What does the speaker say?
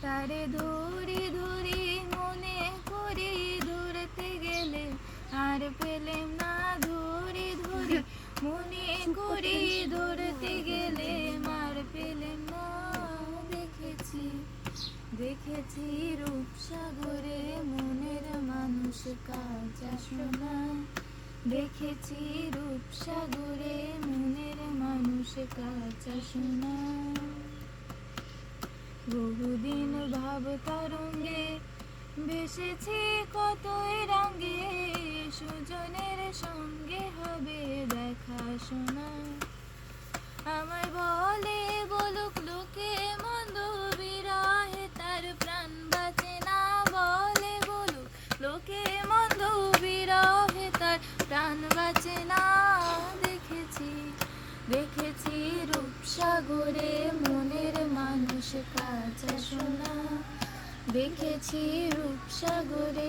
তারে ধরি ধরি মনে করি ধরতে গেলে আর পেলেম না, ধরি ধরি মনে করি ধরতে গেলে আর পেলেম না। দেখেছি দেখেছি রূপসাগরে মনের মানুষ কাঁচা সোনা, দেখেছি রূপসাগরে মনের মানুষ কাঁচা সোনা। বহুদিন ভাব তরঙ্গে ভেসেছি কতই রঙে, সুজনের সঙ্গে হবে দেখা শোনা। আমায় বলে বলুক লোকে মন্দ, বিরহে তার প্রাণ বাঁচে না। বলে বলুক লোকে মন্দ, বিরহে তার প্রাণ বাঁচে না। দেখেছি দেখেছি রূপসাগরে মনের মানুষ কাঁচা সোনা, দেখেছি রূপসাগরে